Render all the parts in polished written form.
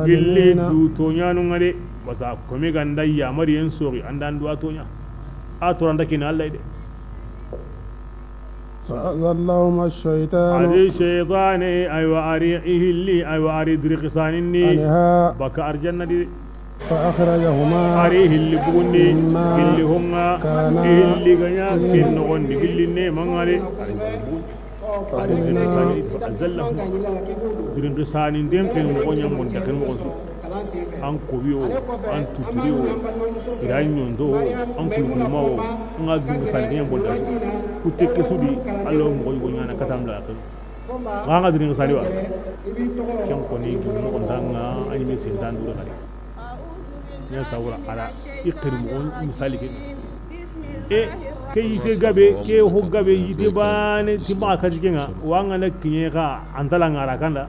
gille du tonya no ngade wasa komi ganda ya mari en sori andan du atonya a to randa kina Allah de فأذلهم الشيطان علي شيطان أيوة أريعه اللي أيوة أريد رقصانني عنها بك أرجنا دي فأخرجهما أريه اللي بوني مما اللي هم كانا اللي غنيا كن نغني اللي نيمان علي فأزلهم درين رسانين دين كن مغنيا من دكن مغنسو an kobiyo an tuturiyo idan yondo an kulkulmawo an agin misalin yan bonda su ku tekke su di allo mo goy gonya na katam la kan ga ga dirin saliwa kan ko ni gi mo ndanga ani mi sin dan dura kare ya sawra ala ikir mo misali ke e ke yite gabe ke ho gabe yite bane tiba ka jigenga wanga na kinye ka antala ngara kanda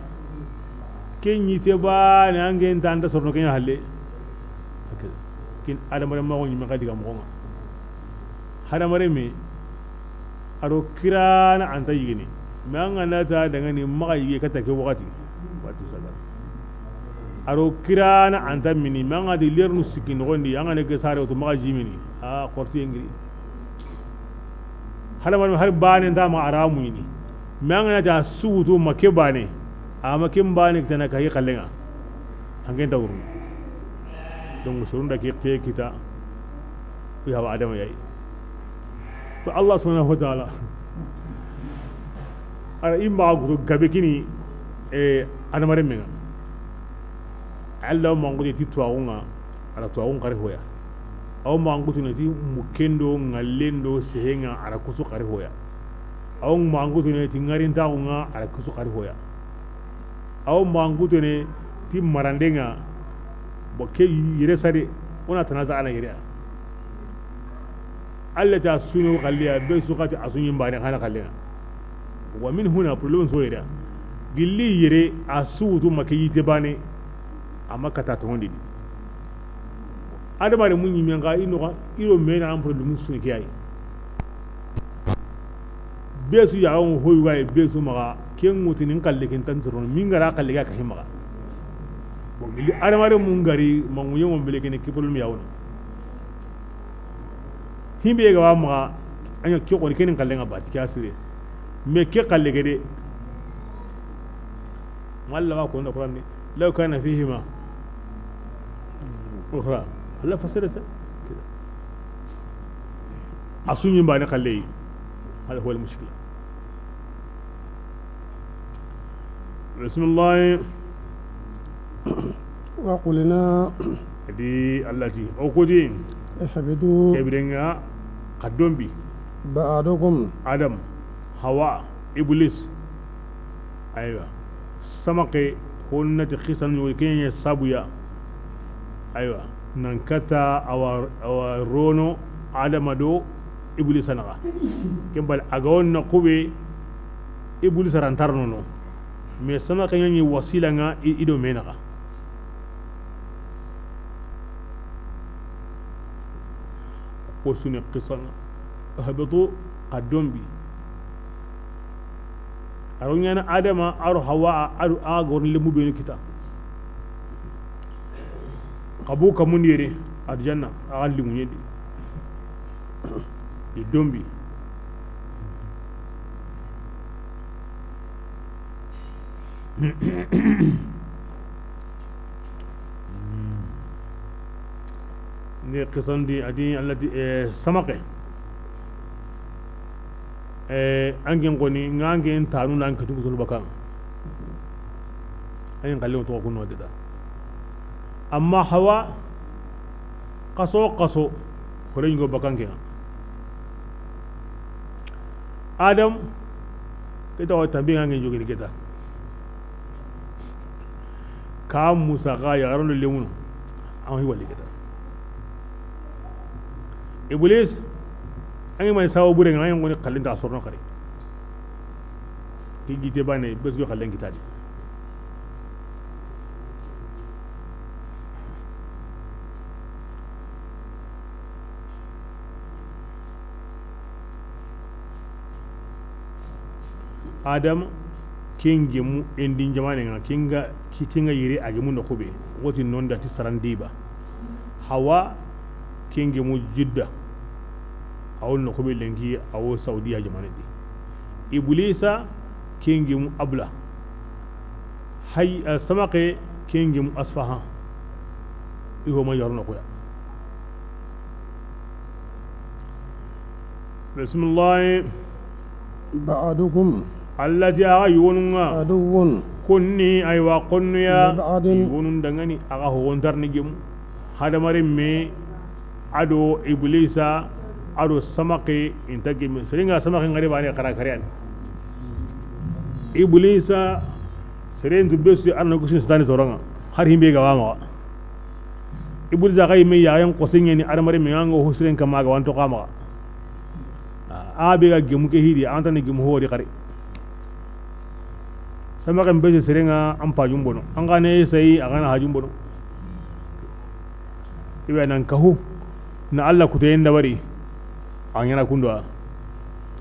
kenyi te ba ne angen tanda sorno kenya halle kin adamare ma woni ma kadi ga mo nga hadamare me aro kirana anta yigini ma ngana ta daga ni ma yige kata ke wakati wati sada aro kirana anta mini ma ngadi lernu sikin gondi anga ne ke sare to ma jimini a qorti ngiri hadamare har bane nda ma aramu ni ma ngana ta suutu ma ke bane ama kin bani tana kai kallenga hangen da wurun don musurun da ke kita ya ba adama yayi to Allah subhanahu wa ta'ala ara imma gudu gabe kini adamare menga Allah mangudi ti tuawunga ara tuawun kare hoya aw mangutu ne ti mukendo ngallendo sehenga ara kusu kare hoya aw mangutu ne ti ngarin taunga ara kusu kare hoya aw manguto ne ti marandenga bo ke yire sare ona tanaza ala yire alla ta sunu qalliya be sukati asunyi mbane khana qalliya wa min huna problem so yire gilli yire asutu makiyite bane amma kata to hondi adama de munyi menga ino iro mena am problem sunu kiyai besu ya on hoywa besu maga ken mutinin kalle ken tan sirron min gara kalle ga kahima bon ili adamare mun gari mangu yewon bele ken ki problem yawon himbe ga wa maga anya ki ko ken kalle ga bati kasire me ke kalle gede walla ko na qur'an law kana fihima ukhra la fasilata kida asunyi ba ne kalle yi هذا هو المشكلة بسم الله وقلنا دي التي أوكودين احبدوا كبرنا قدوم بي بعضكم آدم هواء إبليس أيوة سمك هون تخيسن وكين سابويا أيوة ننكتا أو رونو آدم دو iblis naga kembal agawon na kube iblis rantar nono me sama kanyan yi wasila nga ido menaga ko sune qisan habitu qaddum bi arunya na adama aru hawa aru agor limu be kita qabu kamun yere aljanna agan limu yedi dombi ne qisan di adi allati samaqe angin goni ngangin tanu nan katu sul bakan ayin kallo to kunno dida amma hawa qaso hore ngo bakan ke Adam kita wa tambing angin jogi kita ka musa ga ya garon lemun an hi wali kita iblis an mai sawo bure ngani ngoni kallin da sorno kare ki gite bane bes yo kallin kita di Adam kenge mu endin jamane nga kinga yiri age mu nokobe woti non da ti sarandiba hawa kenge mu jidda awon nokobe lengi awo saudiya jamane di iblisa kenge mu abla hay samake kenge mu asfahan iho ma yarno koya bismillah ba'dukum allati ayununga aduwwun kunni aywa qonnu ya ba'din yunun dangani aga hontar ni gem hada mare me ado iblisa ado samake intagi seringa samake ngari bani kara karian iblisa seren dubbesu arna kushin stani zoronga har himbe ga wama iblisa kai me yayan qosinye ni armare me ngango husren kama ga wanto kama abiga gemu ke hidi anta ni gemu hori kare sama kan beje serenga ampa jumbono angane sai agana hajumbono ibe nan kahu na Allah kutayen da bari an yana kundwa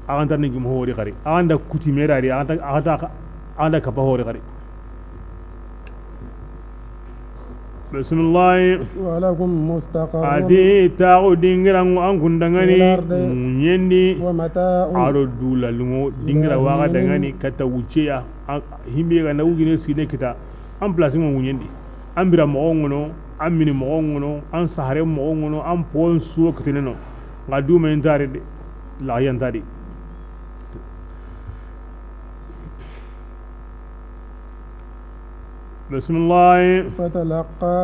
anta ni gemu hori kare anda kuti merari anda kapa hori kare bismillah walakum mustaqarrun adi ta'u dingiran an kundangani munyendi wa mata'un aro dula lungo dingira waga dangani kata wuceya himbe ga nawugine sine kita an place mo munyendi an bira mo ngono an mini mo ngono an sahare mo ngono an pon suwo kitino ga duma intare la yantari bismillah fatalaqa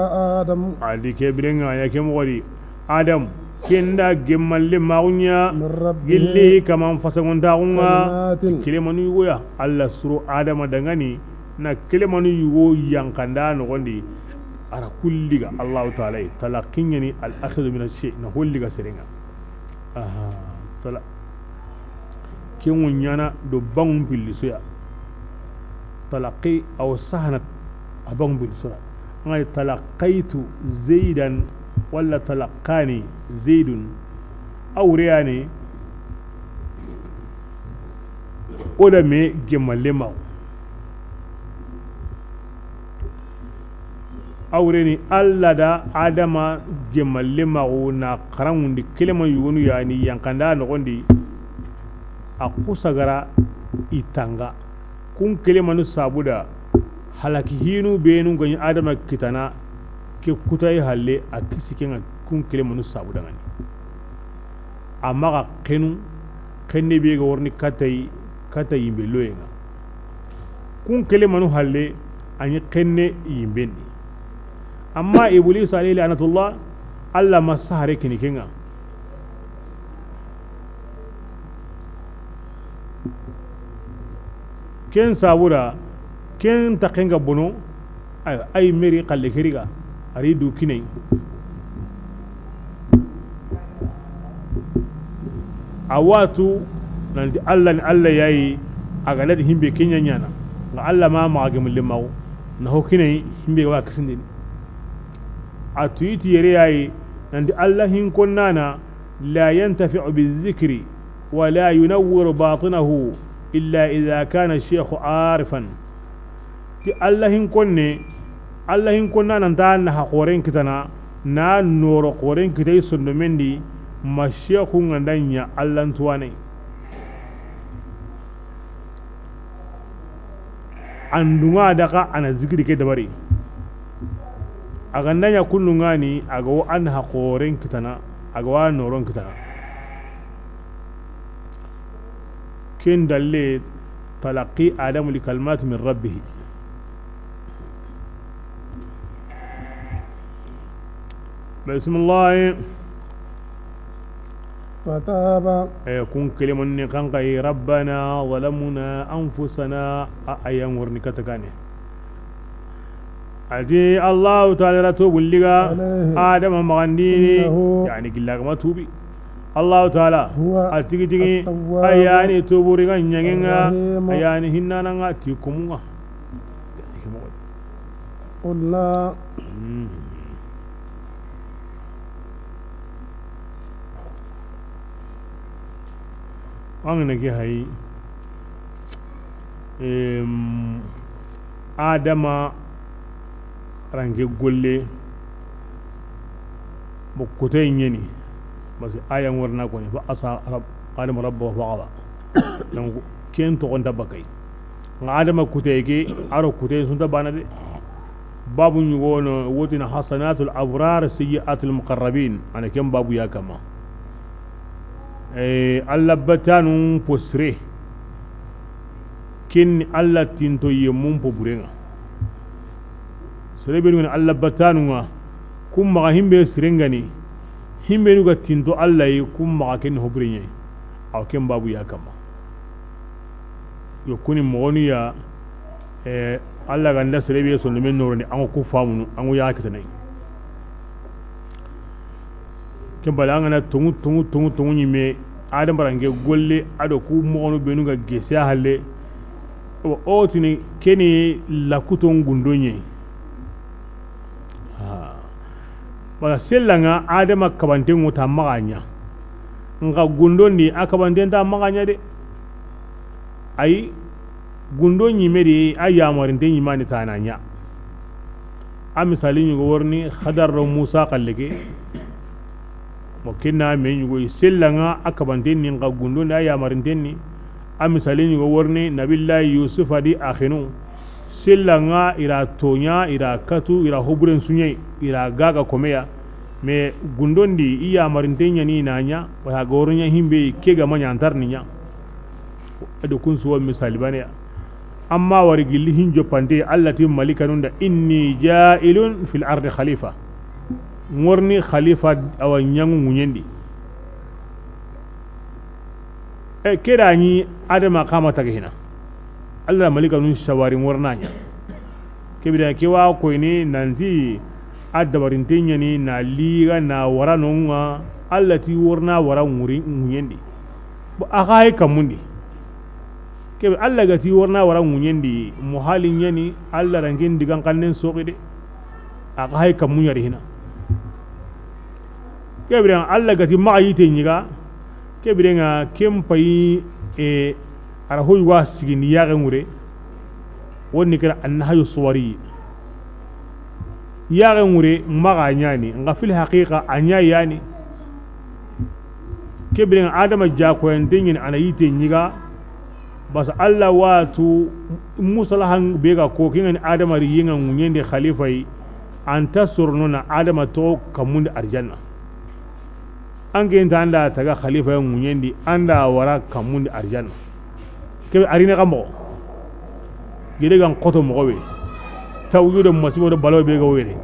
adam adi kebirenga yake mo wadi adam kenda gemalle maunya min rabbihi gilli kaman fasangon taunga kalimatin kilemanu yugoya Allah suru adama dangani na kilemanu yugo yankanda no gondi ara kulliga Allah ta'ala talaqinyani al akhidhu min ash-shay na kulliga serenga aha tala kimunyana do bangun bilisuya talaqi aw sahnat abang bilisura ngai talaqaitu zaidan wala talaqani zaidun aure ne oda me gemalle ma aure ni alla da adama gemalle ma na karangundi kelema yugonu yani yankanda no gondi akusagara itanga kun kelema nu sabuda halaki hinu benu ganyi adama kitana ke kutai halle a kisikin kun kile manu sabu dangani amma ka kenne be ga warni katai yimbe loyenga kun kile manu halle anyi kenne yimbe ni amma iblis alayhi lanatullah alla masahare kinikenga ken sabura ken takenga bono ay meri qalle kiriga ari du kinai awatu nan di Allah ni Allah yayi aga ladi himbe kenya nyana ga Allah ma ga mullimawo na ho kinai himbe wa kisinde a tuiti yare yayi nan di Allah hin kunnana la yantafi'u bizikri wa la yunawwiru batinahu illa idha kana ash-shaykh arifan ti Allah hin konna nan ta na hakoren kitana na noro koren kitai sunno mendi mashehu ngandanya Allah tuwane andunga daga ana zikiri ke dabari aga nanya kunnunga ni aga wa an hakoren kitana aga wa noron kitana kin dalle talaqi adamu li kalmat min rabbih بسم الله فتاب يكون كلمة كان قي ربنا ظلمنا أنفسنا أيام ورنكتكاني أدي الله تعالى رتوب اللغة آدم مغنديني يعني قلق ما توبي الله تعالى أتيجي تيجي أياني توبوري نيجينا أياني هنا نعا تيكمونا قلنا angna ke hay adama range golle bo kote nyeni basi ayan warna ko ni fa asa adama rabbahu faqada donc ken to on dabakai adama kote ke aro kote sun tabana de babu nyugono wotina hasanatul abrar sayyiatul muqarrabin ana ken babu ya kama alla batanu posre kin alla tinto yemum po burenga sere be ngana alla batanu nga kum ma himbe sirengani himbe nuga tinto alla yi kum ma ken hobrenye aw ken babu ya kama yo kuni moni ya alla ganda sere be so men noroni an ko famunu an ya kitanai ken balanga na tungu nyime adam barange golle ado ku moonu benu ga gese halle o tini keni lakuton gundonye wala sellanga adama kabante nguta maganya nga gundoni akabante ta maganya de ay gundonyi meri ayamarin den yimani tananya a misali nyugo worni khadar musa kalleke mo kinna me nyugo sellanga akabante ni nga gundoni ayamarin den ni a misali nyugo worni nabillahi yusuf adi akhinu sellanga ira tonya ira katu ira hoburen sunye ira gaga komeya me gundondi iya marintenya ni nanya wa goronya himbe kega manya antarninya ado kun suwa misali bane amma wari gilli hinjo pande allati malikanunda inni ja'ilun fil ardi khalifa ngorni khalifa awanyangu munyendi keda ni adama kama tagina Allah malikanun shawari ngornanya kebida kewa ko ni nanti adabarin tenya ni na liga na wara nonga allati warna wara nguri ngunyendi bo akai kamundi kebe alla gati warna wara ngunyendi muhalin yani alla rangin digan kannen soqide akai kamunya hina kebe alla gati maayite nyiga kebe nga kempai ara hoy wa sigini yaga ngure wonni kira annahayu suwari yaga ngure maga nyani nga fil haqiqa anya yani kebren adama jako en dingin ana yite nyiga bas alla watu musalahan bega ko kin adama riyinga ngunyende khalifa yi anta surnuna adama to kamunde arjanna ange ndanda taga khalifa ngunyende anda wara kamunde arjanna kebe arina kambo gide gan koto mo we tawjudo masibo do balo be ga were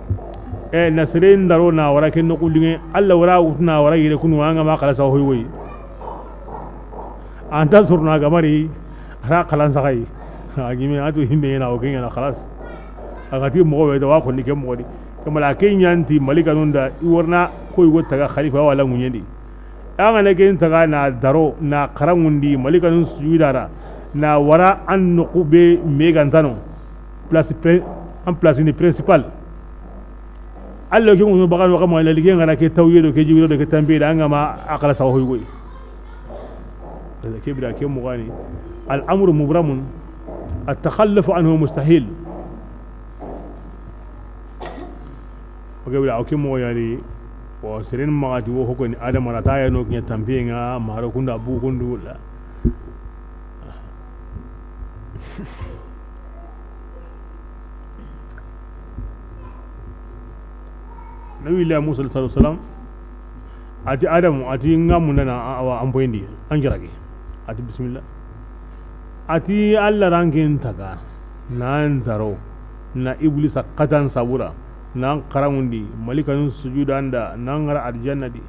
nasrin daro na wara ken no kulinge alla wara utna wara gide kunu wanga ma kala sa hoy woy anta surna gamari ra kala sa kai agime atu himbe na o ken na khalas agati mo we do wa ko ni kem mo di kamala ken yanti malika nunda iworna koy go taga khalifa wala munyendi anga ne ken taga na daro na karangundi malika nun sujudara na wara an nukube megantano en place ni principal allo ke mo bagan waka mo la ligue ngara ke tawyedo ke jiwdo ke tambe da ngama akala sa hoy goy da ke bira ke mo gani al amru mubramun at takhalluf anhu mustahil o ke bira o ke mo yani o sirin magati wo hokoni adam rata ya no ke tambe nga maro kunda bu kundu la Nabi Allah Musa sallallahu alaihi wasallam ati Adamu ati ngamu nana awa ampoindi anjirage ati bismillah ati Allah rangin taga nan daro na iblis qatan sabura nan qarangundi malikan sujudanda nan ngara aljanna di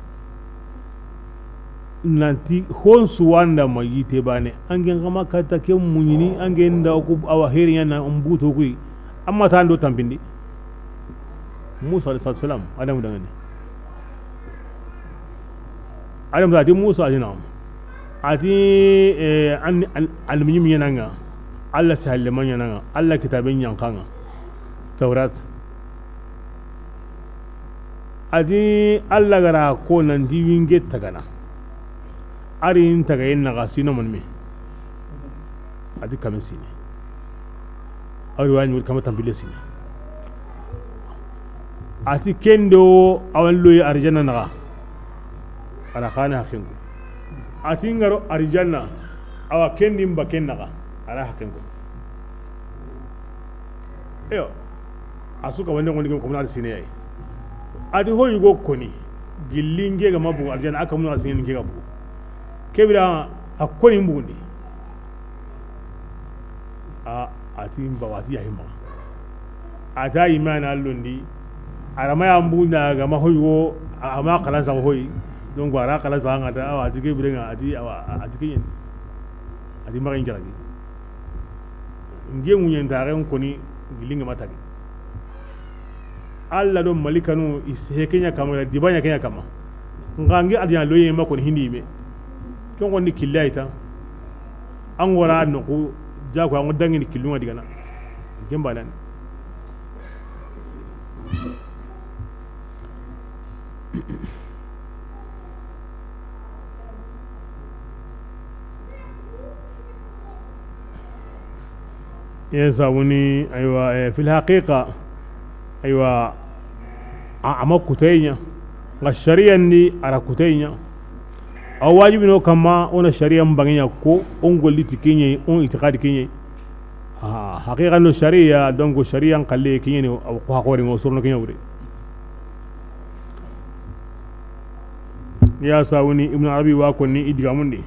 nanti hon suwanda mayite bane angen kama kata ke munyini angen da ku awa herinya na umbuto ku amma tan do tampindi Musa alayhi salam adam dangane adam da Musa ajina ati an almunyim yananga Allah sahalman yananga Allah kitabin yankanga Taurat ati Allah gara ko nan diwinge tagana arin taga yin naga sino man me adi kamisi ne awani kama tambile sini ati kendo awan loyi arjanna naga ala khana hakingo ati ngaro arjanna awa kendi mba kennaga ala hakingo eyo asuka wande ngondi ko na sine ay ati ho yugo koni gillinge ga mabu arjanna aka mun sine nge ga bu kebira hakoni mbundi ati mba wati ya himba ata imana allundi arama ya mbunda ga mahoyo ama kala sa hoyi don gwara kala sa ngata awa tige birenga ati awa ati yin ati mari ngaragi nge munyen tare on koni gilinga matagi alla do malikanu ise kenya kama dibanya kenya kama ngangi adiyan loye makon hindi me kon woni killaita an wara no ko jago an dangi kilunga digana gembalan يساوني أيوة في الحقيقة أيوة أما كتينيا الشريعة دي على كتينيا أو واجب إنه كما أن الشريعة مبغية كو أنقول لي تكيني أن اعتقاد كيني حقيقة إنه الشريعة دونك الشريعة قلي كيني أو قهوري وصورنا كيني وري يا ساوني ابن عربي واكوني إدغامني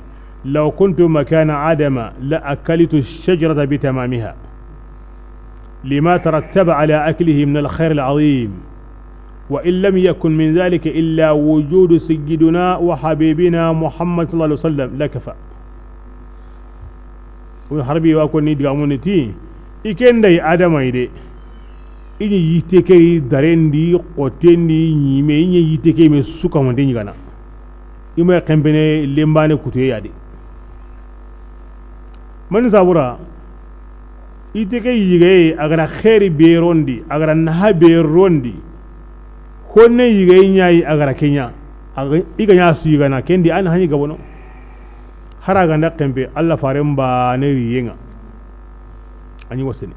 لو كنت مكان آدم لأكلت الشجرة بتمامها لما ترتب على أكله من الخير العظيم وإن لم يكن من ذلك إلا وجود سيدنا وحبيبنا محمد صلى الله عليه وسلم لكفى وحربي واكون ندغامون تي إكين داي آدم ايدي إني يتكي دارندي قوتيني نيمي إني يتكي مسوكا منديني غانا إما يقنبني لمباني كتوية يادي من زابورا iteke yige agara khairi berondi agara naha berondi honne yige nyai agara kenya iga nya su yiga na kendi an hani gabono haraga nda kembe alla faremba ne riyenga ani wasene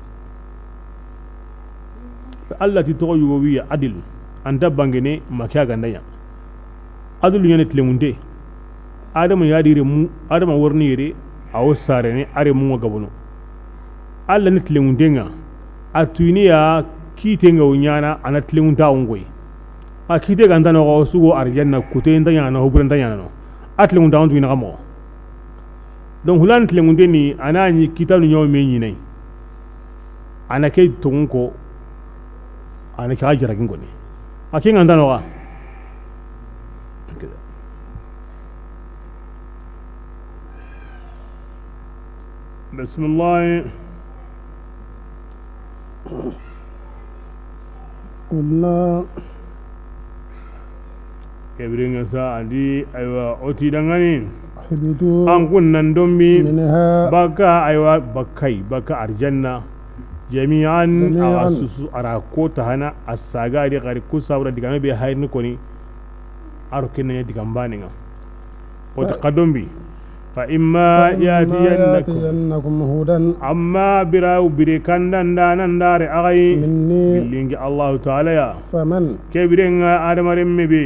alla ti to yugo wiya adil anda bangene makya gandanya adul nyane tlemunde adama yadire mu adama worni yere awo sare ne are mu gabono alla ne tlemundenga atuniya kitenga unyana ana tlemunta ongoi a kite ganda no sugo arjanna kute ndanya na hobran ndanya no atlemunta on tuina gamo donc hulan tlemundeni anani kitanu nyaw menyi nay ana kay tunko ana ka jara ngoni akinga ndano ga بسم الله قلنا كبرين سعدي أيوة أوتي دعاني اهبطوا أنكون نندمي منها بكا أيوة بكا أرجنا جميعا أسوس أراكوت هنا الساعة دي غير كوسا ديكامي بهاي نكوني أركينا ديكامبانينا وتقدم بي فإما يأتينكم هدى أما براو بريكان دار أغاي مني لينك الله تعالى فمن كبرين آدم رمبي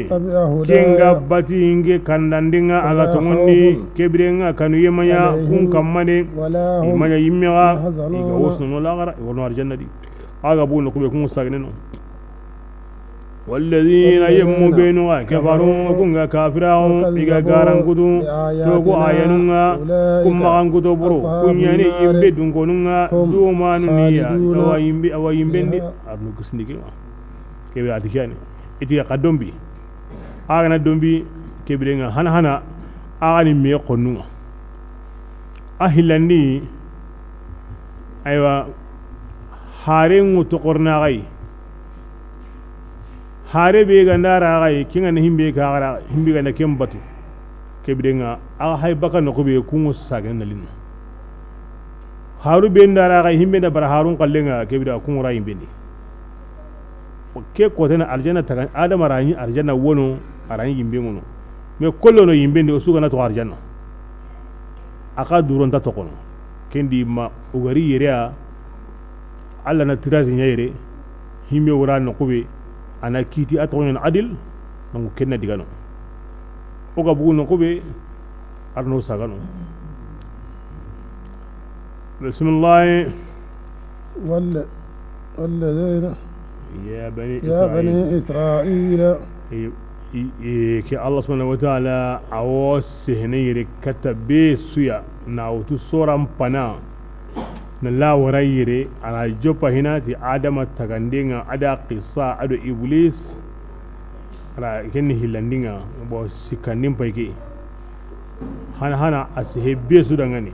كينغا باتينغ كانداندينغ على تمني كبرين كانوا يميا كون كماني يميا يميا إيغا وصنو لاغرا يورنو الجنة دي آغا بولنو كوبي كون ساغنينو والذين يموا بينوا كفروا كونغا كافراهم إيغا غاران كدو توكو آيانونغا كمغان كدو برو كنياني يمبي دونغونونغا دومانونيا أوا يمبندي أبنو كسنديكي كيبي آتكياني إتيا قدومبي آغانا دومبي كيبي هانا آغاني مي قنونغا أهلاندي أيوا هارين تقرنا غاي hare be gandara gai kinga ne himbe ka gara himbe ga kem batu ke bidenga a hay baka no ko be kungo sagen na lin haru be ndara gai himbe da bar harun kallenga ke bida kungo ra yimbe ni ke ko tana aljanna ta adama rani aljanna wono arani yimbe ngono me kollo no yimbe ndi osuga na to aljanna aka duron ta to kono kendi ma ugari yerea alla na tirazi nyayre himme wura no kube ana kiti atawon adil nangu kenna digano oga bugu no kube arno sagano bismillah والذين يا بني إسرائيل كي الله سبحانه وتعالى عواس هنير كتب سويا ناوتو سورة مبنا نلا وريري على جوبا هنا دي آدم تغندينا أدا قصة أدو إبليس على كنه هلاندينا بو سيكاندين بايكي هانا أسهبي سودانغاني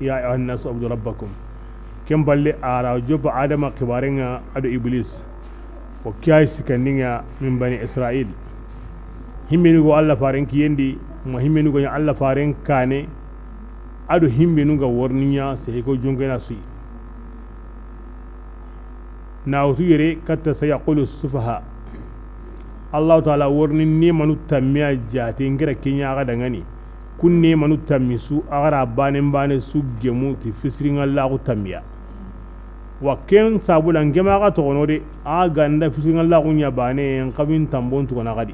يا أيها الناس عبدوا ربكم كم بالي على جوبا آدم كبارينا أدو إبليس وكاي سكنينيا من بني إسرائيل himmenu Allah faren kiyendi ma himmenu go Allah faren kane ado himmenu ga worninya sai ko jongena sui na wutu yere katta sai yaqulu sufaha Allah ta'ala wornin ne manu tammiya jate ngira kinya ga dangani kunne manu tammisu agara bane su gemu ti fisrin Allah ku tammiya wa ken sabula ngema ga to onode a ganda fisrin Allah kunya bane en kabin tambon to na gadi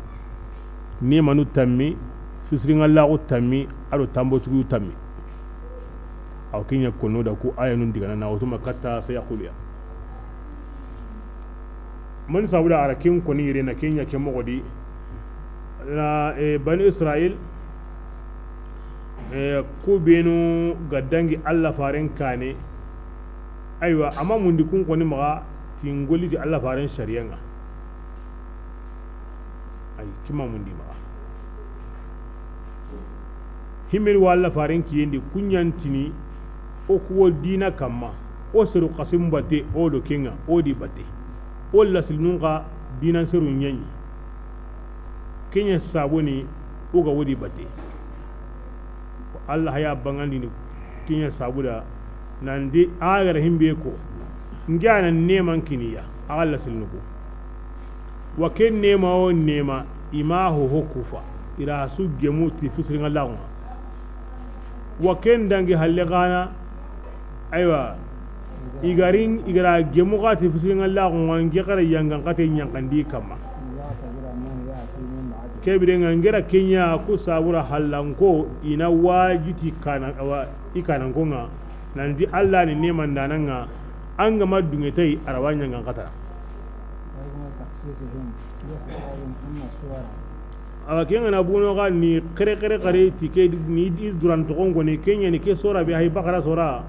ni manu tammi fisrin Allah ku tammi ado tambo tugu tammi aw kinya kono da ku ayanun diga na wato makatta sai yaquliya man sabula arakin koni yire na kenya ke mogodi na bani Israel ku benu gaddangi Allah faren kane aywa amma mun dikun koni maga tingoli di Allah faren shari'anga ay kima mun di maga himmel walla faren kiyendi kunyantini o kuwol dina kamma o seru qasim batte o do kenga o di batte o la silnunga dina seru nyanyi kenya saboni o ga wodi batte Allah ya bangandi ni kenya sabuda nandi agara himbe ko ngana neman kiniya Allah silnuko wa ken nema o nema imahu hukufa ira su gemu ti fisrin Allah wa ken dangi halle gana aywa igara gemu ga ti fisrin Allah ngi kare yangan kate nyankandi kama kebire ngara kenya ku sabura hallanko ina wajiti kana wa ikana ngonga nandi Allah ni neman dananga an ga madunge tai arawanya ngankata awa kenga na buno ga ni kare tike ni duran to gongo ni kenya ni ke sora be hay bakara sora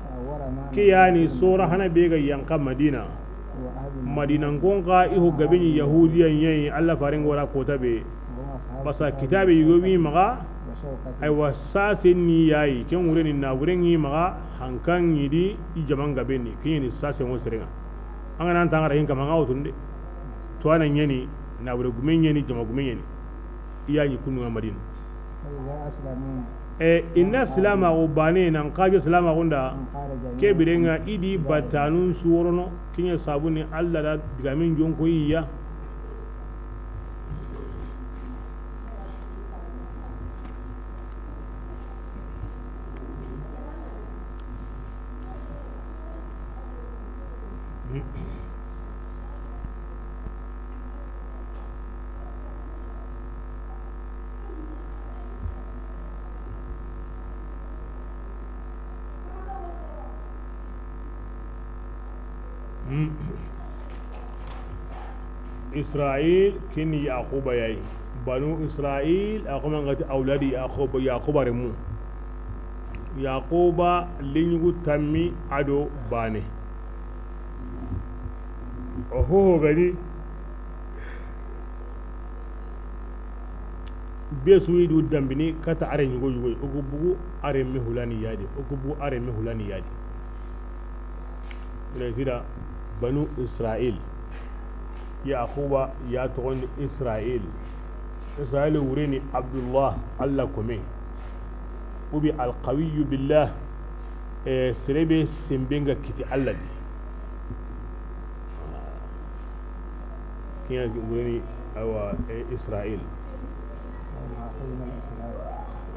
ke yani sora hana be ga yanka madina gonga iho gabeni yahudiyan yayi Allah farin gora ko tabe basa kitabe yugobi maga ay wasasin ni yayi ken wure ni na wure ni maga hankan yidi i jaman gabeni kenya ni sase mo serenga anga nan tangara hinka manga otunde to anan yani na wure gumen yani jama gumen yani iyayi kunu madina inna salama go bane nan kaje salama gonda ke birenga idi batanun suworono kinya sabuni Allah da digamin jonko yiya إسرائيل كن يعقوب ياي بنو إسرائيل أقوم عن أولاد يعقوب رمو يعقوب لينغو تامي أدو باني أهو غني بيسوي دو دمبني كتا أرين يغو يغو أكبو أرين مهولاني يادي لذلك بنو إسرائيل يعقوب يا تغن إسرائيل وريني عبد الله الله كمي وبي القوي بالله سربي سمبينغا كتي الله دي كيان وريني أو إسرائيل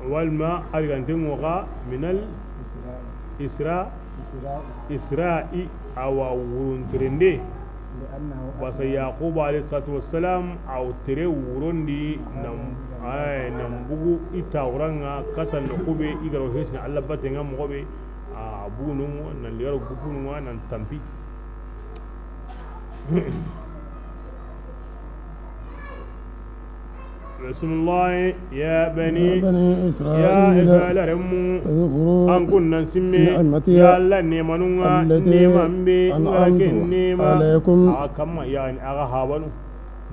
والما أرغنتم وغا من isra'i awa wuruntirinde لأنه basa yaqub alayhi salatu wassalam aw tere wurondi nam bugu itawranga katan no kube igaro hesna Allah batenga mo be abunu nan lero gubunu nan tampi بسم الله يا بني إسرائيل رمو اذكروا أن كنا نسمي نعمتي يا الله نيمانونا نيمان بي أنعمت عليكم كما يعني أغا هاوانو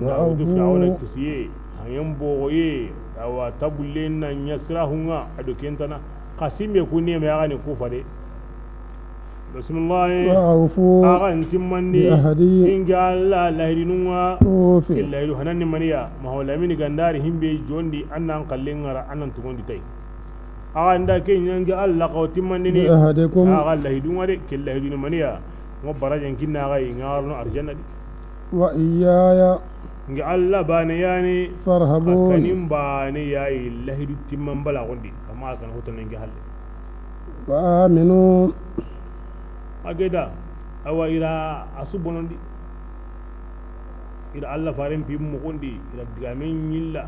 وأوفوا دفعونا كسيه هنيم بوغي أو تبولين نيسراهونا أدو كنتنا قسيم يكون نيم يغاني كوفا دي بسم الله وأوفوا أغان تمني بأهدي إن جاء الله لهدنوا توفي إلا يلو هنان منيا ما هو لامين غنداري هم بي جوندي أنان قلين غرا أنان تغوندي تاي أغان دا كين ينجا الله قو تمني بأهدكم أغان لهدنوا دي كلا هدن منيا مبراجن كنا غاي نارنو أرجنة دي وإياي نجا الله بانياني فارهبون أكنين بانياي لهدو تمن بلا غوندي كما كان هو تنجا هل وآمنوا أجدا أو إلى أصبنا دي إلى الله فارم في مقندي إلى دعامين يلا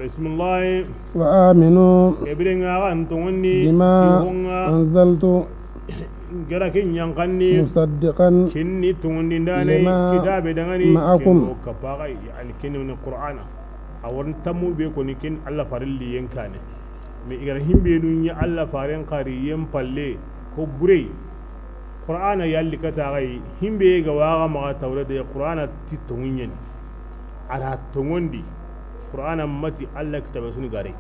بسم الله وآمنوا إبرين أغان تغني بما أنزلت جراكين ينقني مصدقا كني تغني داني لما كتاب داني معكم كفاغي يعني كني من القرآن أو تمو بيكوني كن الله فارلي ينكاني mi igar himbe nun ya Allah faren qariyen palle ko bure qur'ana yalli kata gai himbe ga waga ma tawre da qur'ana ti tonyen ara tongondi qur'ana mati Allah kitabe suni gare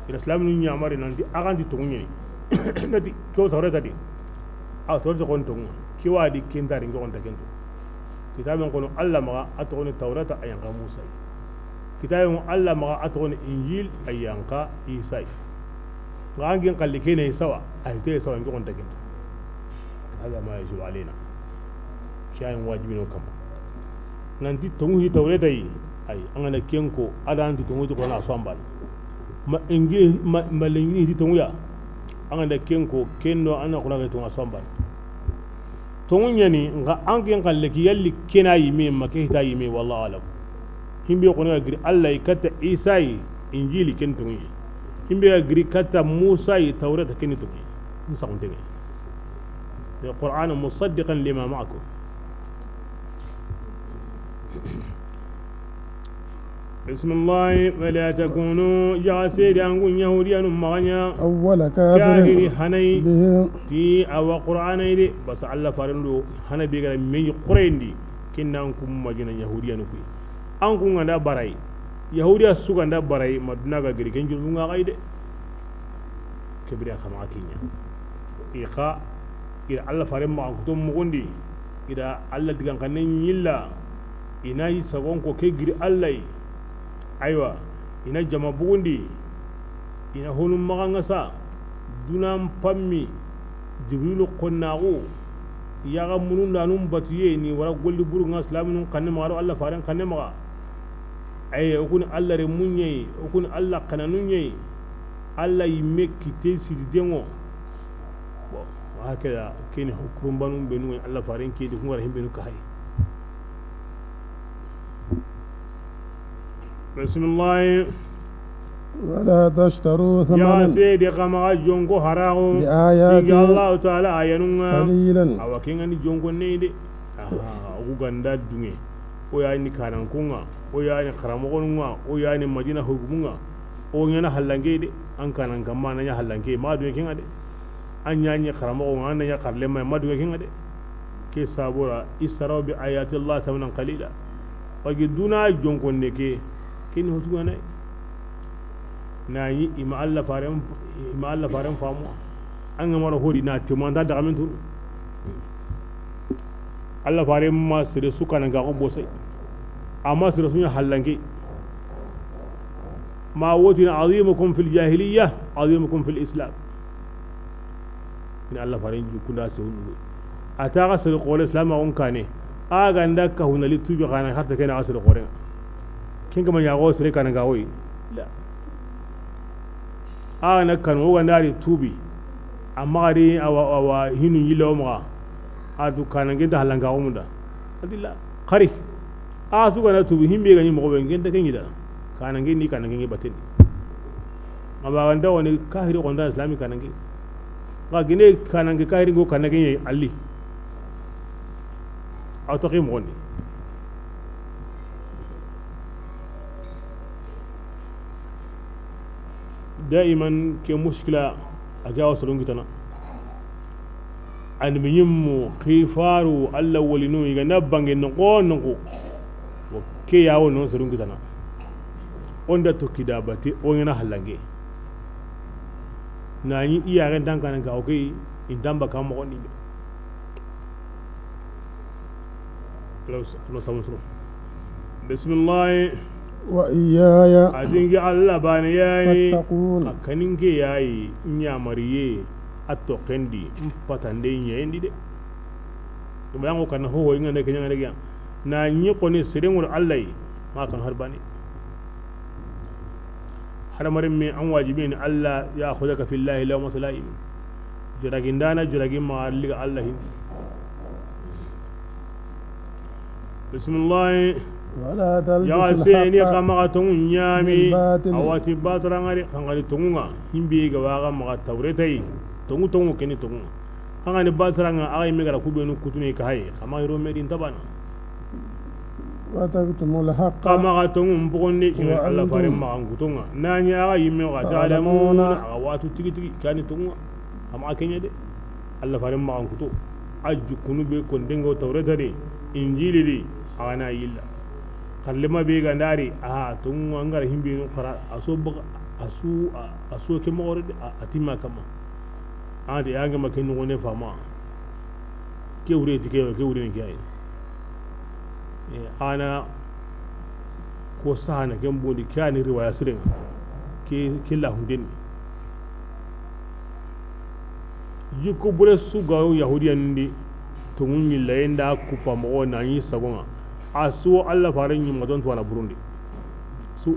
islam nun ya mari nan di agan di tonyen nati ko tawre tadi aw tawre ko tongo ki wadi kindari ngon ta kento kitaben kono Allah ma atoni tawrata ayan ga Musa كتاب الله ما أتون إنجيل أيانكا إيساي غانجين قال لكينا يسوى أهتي يسوى نقول تكين هذا ما يجب علينا شيء واجبين وكما ننتي تموه تولدي أي أنا كينكو أدا أنت تموه تقول أنا صامبال ما إنجيل ما لينجيل تموه أنا كينكو كينو أنا كنا كتونا صامبال تموه يعني غانجين قال لك يلي كينا يمين ما كيتا يمين والله أعلم himbe ko na gri Allah ikata Isa yi injili kentu yi himbe gri kata Musa yi tawrata kentu yi nisa kunte yi ya Qur'an musaddiqan lima ma'akum بسم الله ولا تكونوا جاسد أنكم يهوديا مغنيا أول كافر هني به في أو قرآن يدي بس الله فارندو هني بيجا من قرآن دي كنا أنكم مجنا يهوديا نكوي أنكم عند براي يهوديا سوق عند براي مدنا غير كنجل نوعا غيره كبريا خما كينيا إيقا إذا الله فارم ما أكتم مغندي إذا الله دكان كنين يلا إناي سبون كو كجري الله aywa ina jama bugundi ina honum magangasa dunam pammi jibrilu qonnagu yaga munun danum batiye ni wara golli buru nga islaminun kanne magaro Allah faran kanne maga ay okun Allah re munye okun Allah kananunye Allah yimekki tesi dengo bo hakeda kene hukum banum benu Allah faran kedi ngara himbe ka hay بسم الله ولا تشتروا ثمنا يا سيدي قما جونكو هراغو بآيات الله تعالى آيانونا قليلا أو كينغاني جونكو نيدي أغاندا دوني o yaani kanankunga o yaani karamogonunga o yaani madina hukumunga o nyana hallange de an kanan kamma nanya hallange ma do kinga de an nyanyi karamogo an nanya karle ma do kinga de ke sabura isra bi ayati allah tamanan qalila wagi duna jonko neke kin hotu gana na yi ima Allah faran famu an ga mara hodi na timanda da gamin turu Allah faran ma sire suka nan ga ko sai amma sire sun hallange ma wutina azimukum fil jahiliyyah azimukum fil islam in Allah faran ju kunda sai hunu ata ga sire ko islam on kane aga ndaka hunali tubi kana hatta kana asir qore kin ga man ya go sire kana ga hoyi la ana kan o gandari tubi amma ari awa hinu yilo ma adu kanange da halanga umunda adilla khari su gana tubi himbe gani mo be ngenda ken yida kanange ni kanange batin aba wanda woni kahiri gonda islami kanange ga gine kanange kahiri go kanange alli ataqi mo ni دائما كمشكلة أجاوز رونجتنا أن بينمو خيفارو الله ولينو يجنبان النقو وكي ياو نون سرونجتنا onda to kidabati onyana halange nani iya ren dan kan ga okai indamba kam mo ni lo samu bismillah wa iyaya adingi alla bani yani fattaqun kaninge yayi nyamariye atto kendi patande nyendi de to bayango kan ho inga ne kenya ne na nyi ko ne sirengul allai ma kan harbani har marin me an wajibi ne Allah ya khudaka fillahi law maslaim jiragin dana jiragin ma liga Allah bismillah ولا ya تلبسوا seni الحق kama tungun nyami بالباطل awati batrangari kangari tungunga himbi ga waga maga tawretai tungu keni tungu kangani batranga ay megara kubenu kutuni kai kama hiro medin tabana وتكتموا الحق kama ga tungun bugonni ki Allah farin ma angutunga nanya aga yimme ga talamuna aga watu tigi kani tungu kama kenya de Allah farin ma angutu ajju kunube kondengo tawretari injili di awana yilla kallima be ga ndari tun wangar himbe no fara aso ke mawar atima kama da yanga makin no ne fama ke wure ne kai ana ko sahana kan bodi kani riwaya sirin ke la hundin yiko bure su ga yahudiyan ndi tungun yillayen da ku fama na yi sagonga su Allah farin yin mazan tuwa na Burundi su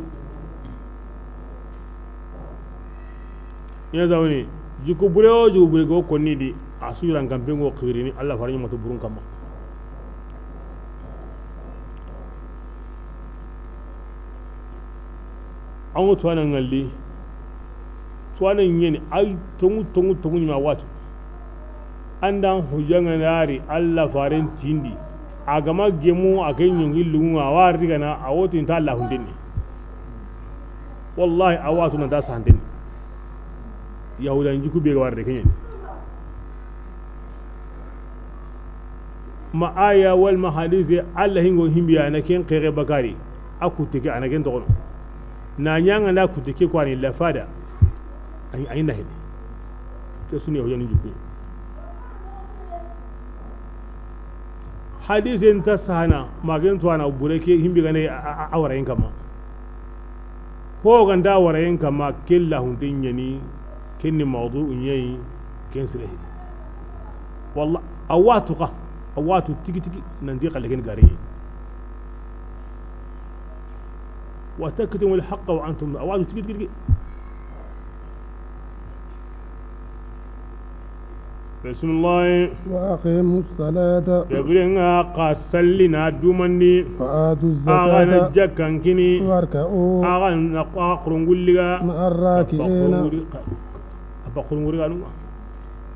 ya zaune jiku bure go konni di su yiran kamfen go kirini Allah farin yin mazan Burun kama an wuce wannan ngalli tuwanan yin ai tungu ma watu an dan hujjanga nari Allah farin tindi a gama gemu a kan yin illu a wa riga na a wotin ta Allah hundin ne wallahi a watu na da su handin yahudan ji ku be ga war da kenya ma aya wal mahadisi Allah hingo himbiya na ken kire bakari aku tike anagen to na nyanga na ku tike kwani lafada ai na hede ke suni yahudan ji ku hadisin ta sana magin tuwa na bureke himbi gane a warayin kama ko ganda warayin kama killa hundin yani kinni mawdu'un yayi ken sire wallah awatu tiki nan di qalkin gari wa taktumu al-haqq wa antum awatu tiki بسم الله وأقيموا الصلاة يبرنا قاسلنا دومني وآتوا الزكاة أغنى جكان كني واركعوا أغنى قاقرون قلقا مع الراكعين أبقرون قلقا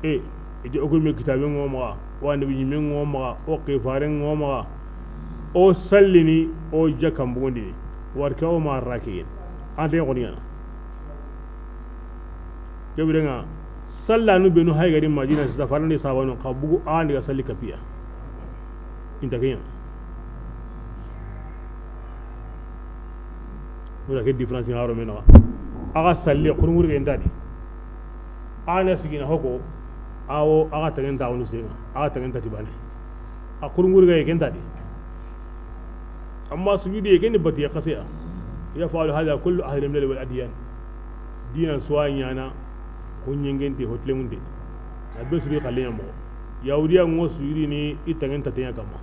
إيه إذا أقول من كتابين ومغا وأنبي من ومغا وقفارين ومغا أو سلني أو جكان بوندي واركعوا مع الراكعين أنت يقولين يبرنا sallah nu benu hay garin madina sa faran ne sabanu ka bugu an daga salli kafiya inta kenya wala ke difference haro mena aga salli qurungur ga indadi ana sigina hoko awo aga tagen ta wonu sega aga tagen ta tibane a qurungur ga yake indadi amma sujudi yake ne batiya qasiya ya fa'alu hada kullu ahli al-milal wal adyan dinan suwanyana kunyengenti hotle munde abe suri khalenya mo yaudiya ngo suri ni itangenta tenya kama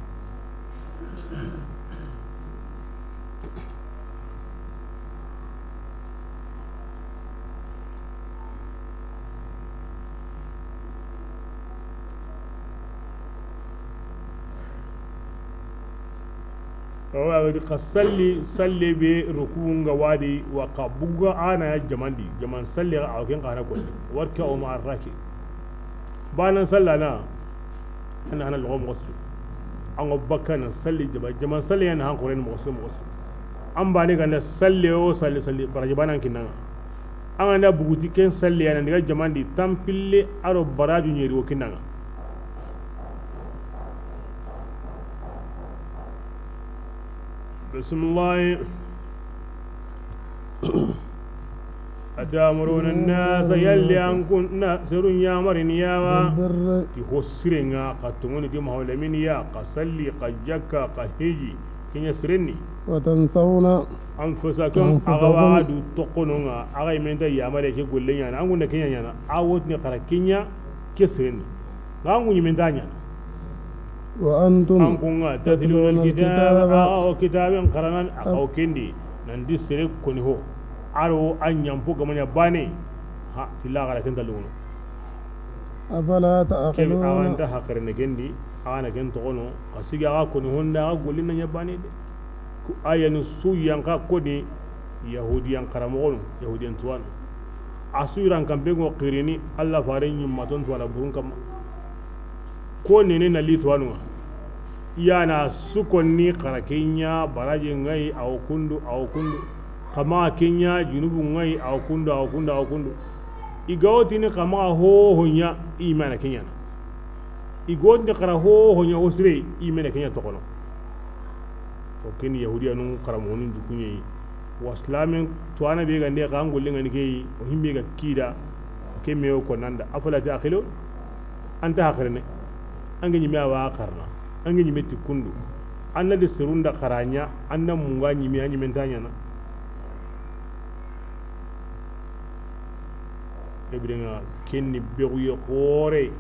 wa ka salli be rukun ga wadi wa ka buga ana jamandi jaman salli a kin kana ko warka o ma arraki banan sallana ana hana lugum muslim an bakana salli jaman salli yana han koren muslim an ba ne ga na salli o salli baraji banan kinan an da buguti ken salli yana daga jamandi tampille aro baraju nyeri o kinan بسم الله أتأمرون الناس يلي أنكم سرون يا مرين يا تخسرنا قطعون دي مهولمين يا قصلي قجكا قهيجي كن يسرني وتنسون أنفسكم أغواد تقنون أغاي من دا يا مريك يقول لي أنا أقول لك يا أعودني قركينيا كسرني غانغوني من دانيا وأنتم أنكم تتلون الكتاب أو كتاب قرنا أو كندي نندي سرق كنه أرو أن ينفق من يباني ها تلا غير كنتلون أفلا كيف تأكلون أنت حقرنا كندي أنا كنت قنو قصيجا كنه هندا أقول لنا يباني أي نسوي ينكا كوني يهودي ينكرمون يهودي ينتوان أسيران كم بيجو قريني الله فارين يماتون توانا برون كم ko nene na litwanu yana sukonni karakenya baraje ngai awkundu kama kenya junubu ngai awkundu igawti ni kama ho honya imana kenya igawti kara ho honya osre imana kenya to kono to ken yahudiya nun karamonin dukunye waslamin to ana be gande ka angolin ngani ke o himbe ga kida ke meyo ko nanda afala ta akhilo anta hakrene an ganyi mewa karna an ganyi meti kundu an na da sirun da karanya an nan munga nyimi an yimin tanya na ebidenga kenni beguye kore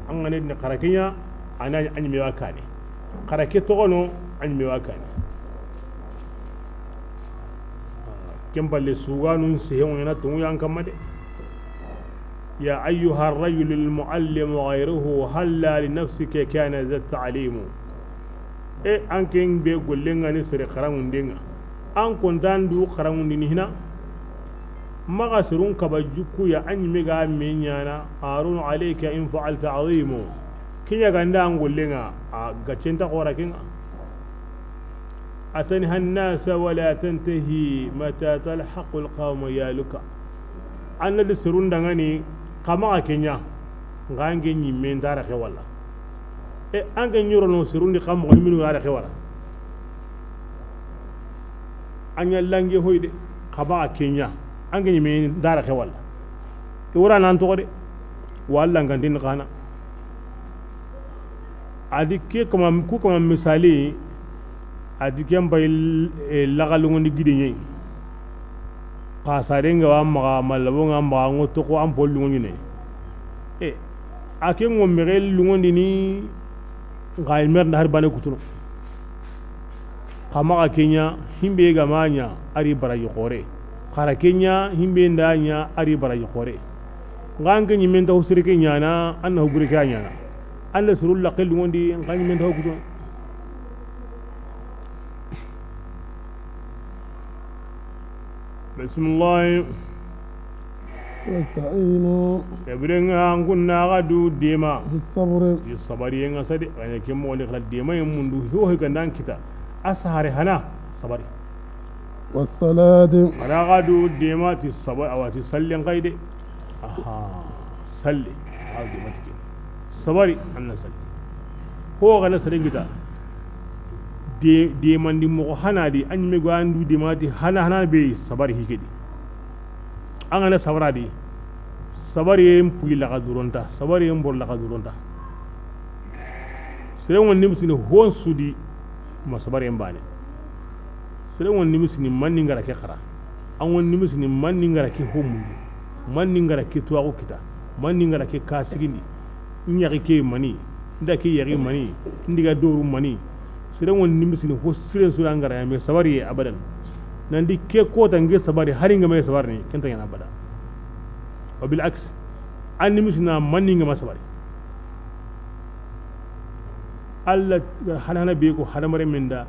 an gane da karakinya an yi mewa kane karake togono an yi mewa kane kempalle suganun sehun yana tungu yan kamade يا أيها الرجل المعلم غيره هلا لنفسك كان ذا التعليم أنكين بيقول لنا نسر خرام دينا أنكون داندو خرام دين هنا ما غسرون كبجوكو يا أني ميغا مينيانا هارون عليك إن فعلت عظيم كي يغندا نقول لنا غتشنتا قوراكينا أتنهى الناس ولا تنتهي متى تلحق القوم يا لك أنا لسرون دغني kama kenya ngange nyimme ndara ke wala anga nyoro no sirundi kam ko minu ngara ke wala anya lange hoyde kama kenya anga nyimme ndara ke wala wura nan to de walla ngandin kana adi ke kuma misali adi kembay lagalu ngondi gidi nyi pasarenga wa maga malabo nga maga ngoto ko am pol lungo ne ake ngom merel lungo ni ngai mer ndar bane kutuno kama kenya himbe ga manya ari barayi khore khara kenya himbe ndanya ari barayi khore ngange nyi menta usiri kenya na anna huguri kanya na alla surul laqil lungo ndi ngange menta kutuno بسم الله واستعينوا يبرنا كنا غدو ديما بالصبر الصبر ينسد يعني كم ولي خل ديما يمندو هو كندان كتا أسهر هنا صبر والصلاة أنا غدو ديما الصبر أو تصلي قيد صلي أو ديما تكي صبري أنا صلي هو غنا صلي كتا de mandi mo hana di an me gwandu di mati hana be sabari hikedi an ana sabara di sabari em puyi la duronta sabari em bor la duronta sere won nimsini hon sudi ma sabari em bane sere won nimsini manni ngara ke khara an won nimsini manni ngara ke homu manni ngara ke tuwa kita manni ngara ke kasigini nyari ke mani ndake yari mani ndiga doru mani siren won nimisini ho siren su ngara ya me sabari abadan nandi ke ko tange sabari hari ngame sabari ne kenta yana abada wa bil aks an nimisina manni ngama sabari alla halana be ko hadamare minda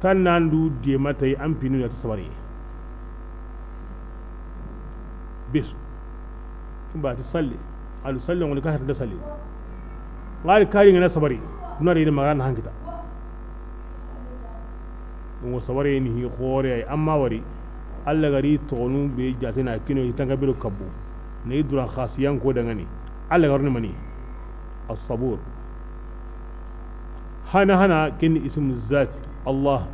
tan nandu de matai an pinu ya sabari bis ba ta salli alu salli wani ka da salli ngari kari ngana sabari duna da magana hankita ngo sabari ni hi khore amma wari alla gari tonu be jatina kino itanga biru kabbu ne dura khasiyan ko daga ni alla garni mani as-sabur hana kin ismu zat Allah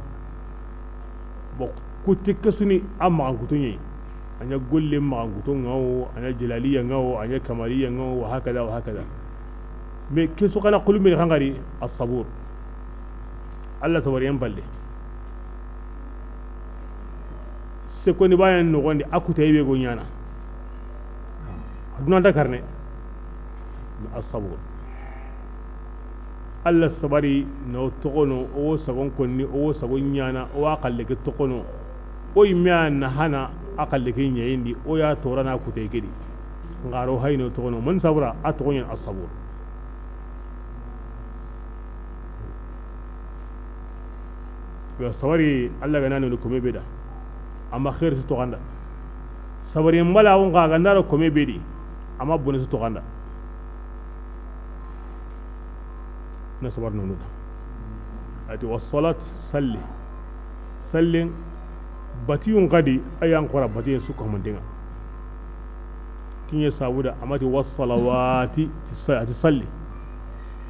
bo kutika suni amma an kutunye anya golle ma an kutun ngawo anya jalaliya ngawo anya kamaliya ngawo wa hakada me kisu kana kulmi khangari as-sabur Allah tabariyan balle se ko ni bayan no gonde akuta yebe go nyana aduna dakarne as-sabur Allah sabari no tokono o sagon konni o sagon nyana o akalle ke tokono o yimya na hana akalle ke nyindi o ya torana akuta yedi ngaro hayno tokono man sabura atokonya as-sabur yo sabari Allah ga nanu ko mebeda amma khair su toganda sabari mbala won ga gandara ko mebedi amma bune su toganda na sabar nonu ati was-salat sallin batiyun gadi ayan qora batiyen su ko mandinga kinye sabuda amati was-salawati ti salli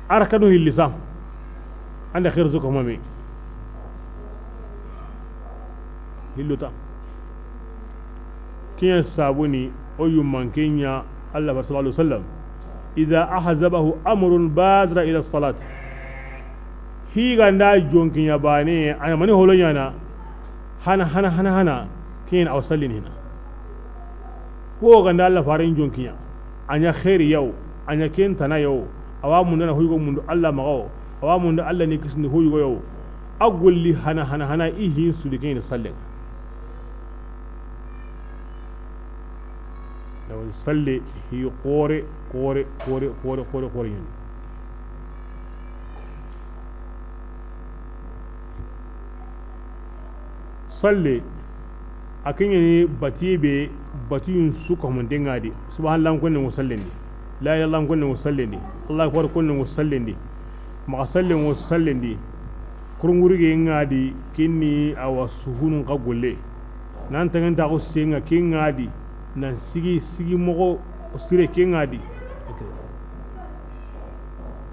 arkanu lisan anda khair su ko mame hilluta kiyan sabuni o yumman kenya Allah sallallahu alaihi wasallam idha ahzabahu amrun badra ila salat hi ganda jonkin ya bane ana mani holonya na hana kiyan aw sallin hina ko ganda Allah farin jonkin ya anya khairi yau anya kenta na yau awamun na huygo mundu Allah magawo awamun da Allah ne kisni huygo yau agulli hana ihin su dikin sallin salli hi kore yin salli akin yi batiyun su kwamantin gadi subhanallah kunnen musallin ne la ilaha illallah kunnen musallin ne Allah akbar kunnen musallin ne makasallin musallin ne kurungurige yin gadi kinni a wasu hunun kagulle nan tangan ta ko senga kin gadi nan sigi mogo sire ke ngadi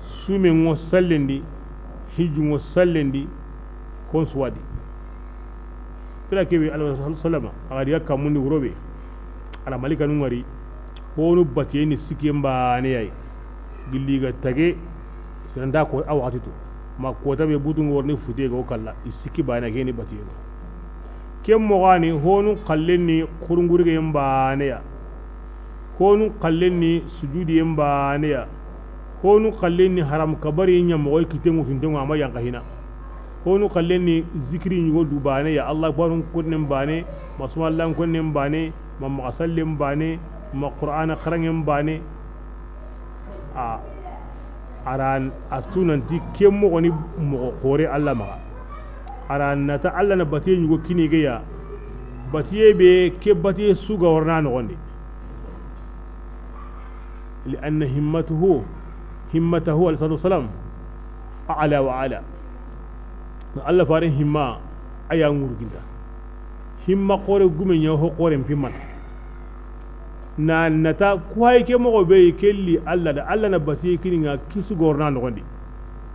sume ngo sallendi hiju ngo sallendi kon swadi kila kebe alaihi sallama agadi yakka mundi urobe ala malika nungari honu batiyeni siki mbane yayi gilliga tage sinanda ko awatitu ma ko tabe butu ngorni fute go kala isiki bana geni batiyeni kem mogani honu kallenni kurungurge yambaneya honu kallenni sujudi yambaneya honu kallenni haram kabari nyamo kitengu tintengu ama yanka hina honu kallenni zikri nyugo dubane ya Allah barun kunnen bane masmallan kunnen bane mamma sallim bane ma qur'ana qarangem bane a aran atunanti kem mogoni mo khore Allah ma arannata Allah na batiye nyugo kini gaya batiye be ke batiye suga warna no gonde li anna himmatuhu alayhi salam a'la wa ala Allah farin himma aya ngurginda himma qore gumen yo ho qore pimman na nata kuhay ke mo be kelli Allah da Allah na batiye kini nga kisu gorna no gonde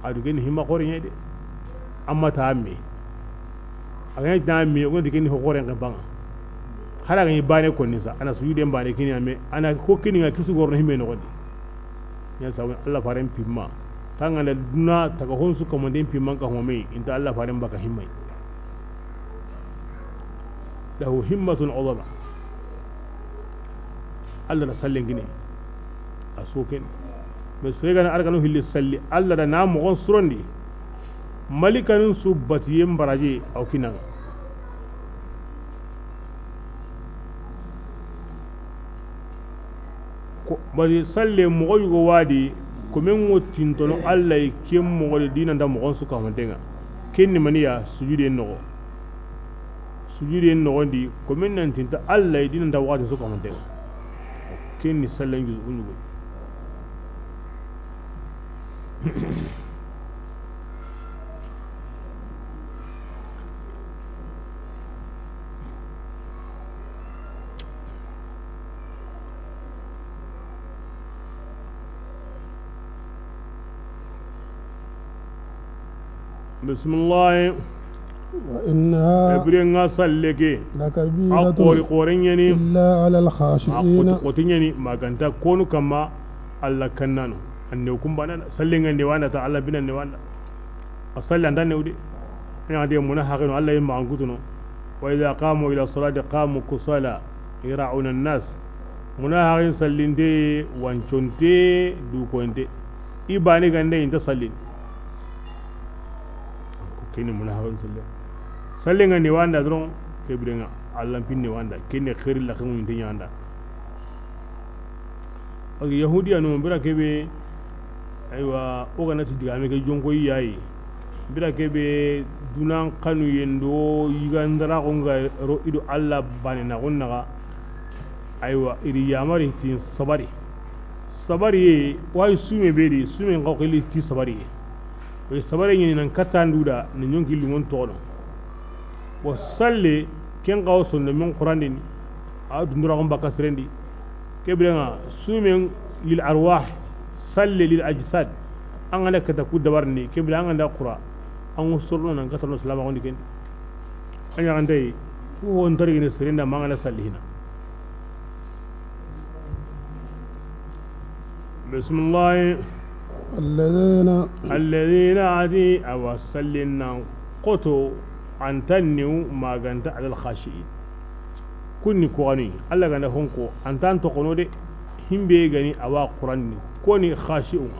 adu gen himma qore nyede amma ta amme agani dami on de kini hokore ngabanga hala ngani bane ko nisa ana suyude bane kini ame ana ko kini nga kisu gorno himbe no godi ya sawu Allah faren pimma tanga na duna taga honsu ko mo den pimma ka home inta Allah faren baka himmai lahu himmatun uzama Allah na sallen gine asoken besrega na argano hilli salli Allah da na mo gon surondi malikanin su batiyen baraje a kinan bari salle mo yugo wadi ko men wotin tono Allah ke mo wadi dinan da mo su ka mantenga kenni maniya sujudi no sujudi no ndi ko min nan tinta Allah yi dinan da waqti su ko man dewa kenni sallan juzu unyugo بسم الله وإنها إبرينا سلكي لكبيرة أقوري قورينيني إلا على الخاشعين أقوت قوتينيني ما كانت كونو كما الله كنانو أن يكون بانا سلين النوانا تعالى بنا النوانا أصلي عندنا نودي أنا عندي مناحقين الله يما عنكتنا وإذا قاموا إلى الصلاة قاموا كسالى يرعون الناس مناحقين سلين دي وانشونتي دوكوينتي إباني غندي انت سلين kini munafiqun sallenga ni wanda dron kebrenga Allah pinni wanda kini khairi la khamu ndi nyanda ak yahudi anu bira kebe aywa oganati digame ke jonko yayi bira kebe dunan kanu yendo yigandara gonga ro idu Allah bani na gonnaga aywa iri yamari tin sabari way sume bedi sume ngokili ti sabari o sabare ni nan katanduda ni nyonki lungon tono o salle ken gaw sonno min qur'ani ni a dundura on baka serendi kebrenga sumen lil arwah salle lil ajsad an ngala kata ku dabarni kebrenga nda qura an usurno nan katano salama on diken anya andai ko on tari ni serenda mangala sallihina bismillah الذين عدي أوصلنا قطو أن تنيو ما غنت على الخاشئين كوني كواني الله غنى هونكو أن تنتقنوا دي هم بيغني أوا قراني كوني خاشئون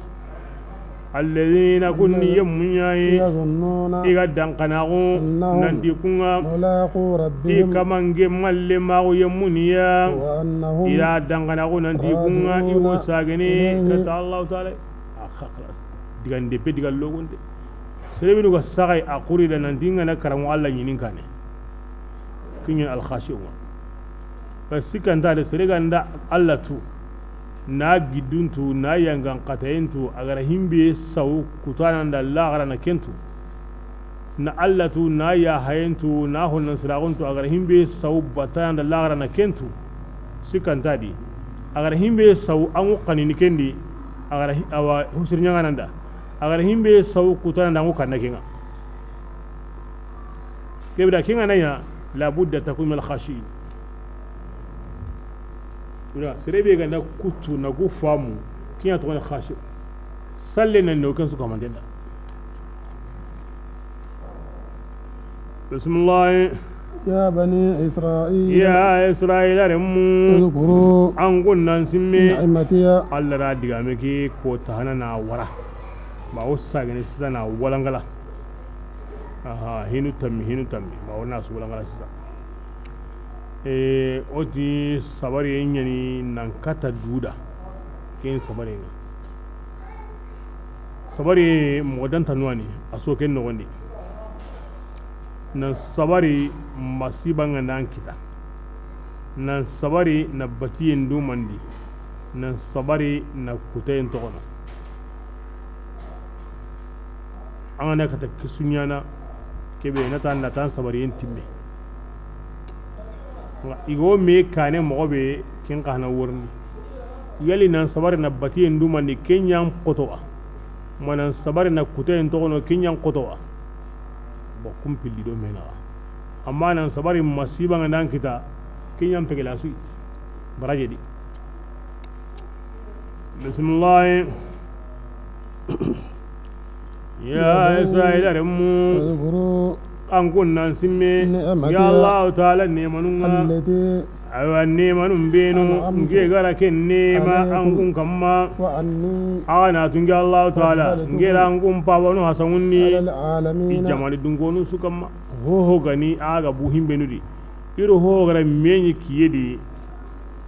الذين كوني يمنياي إيغا دانقناغو ننديكونا ملاقو ربهم كمان جمال ماغو يمنيا إيغا دانقناغو ننديكونا إيغو ساغني كتا الله تعالى خلاص digan depe digal logonde serebe no sagai aquri da nan dinga na karamu Allah yinin kane kinyin al khashi'un ba sikanda da serega nda Allah tu na giduntu na yangan qatayentu agara himbe saw kutana da Allah gara na kentu na Allah tu na ya hayentu na honnan siraguntu agara himbe saw batana da Allah gara na kentu sikanda di agara himbe saw an qanini kendi agara awa husirnya ngananda agara himbe saw kutana ndangu kanna kinga kebda kinga nanya la budda takun al khashi ura serebe ganda kutu na gufamu kinya to al khashi salle nan no kan su kamandenda bismillah يا بني إسرائيل يا إسرائيل رمو اذكروا أنقل ننسمي نعمتي الله رادي غامكي كوتانا ناورا ما وساغني سيسانا ولنغلا هينو تمي ما وناس ولنغلا سيسا oti sabari yenyani nankata duda ken sabari modan tanwani aso ken no wandi nan sabari masiban nan kita nan sabari na batiyen dumandi nan sabari na kutayen tokono an ana kata kisunyana kebe na tan sabari yen timme igo me kane mogobe ken kana wurni yali nan sabari na batiyen dumandi kenyan qotoa manan sabari na kutayen tokono kenyan qotoa bokum pilli do mena amma nan sabari masiba ngan kita kinyam pegela su baraje di bismillah ya israila remu اذكروا an kunnan simme ya Allah ta'ala ne manunga التي awa ne manun benu nge gara ken ne ma an kun kamma وأني ana tungi Allah ta'ala nge ran kun pa wonu hasanunni على العالمين jamani dungonu su kamma ho gani aga bu himbe nudi iro ho gara menyi kiyedi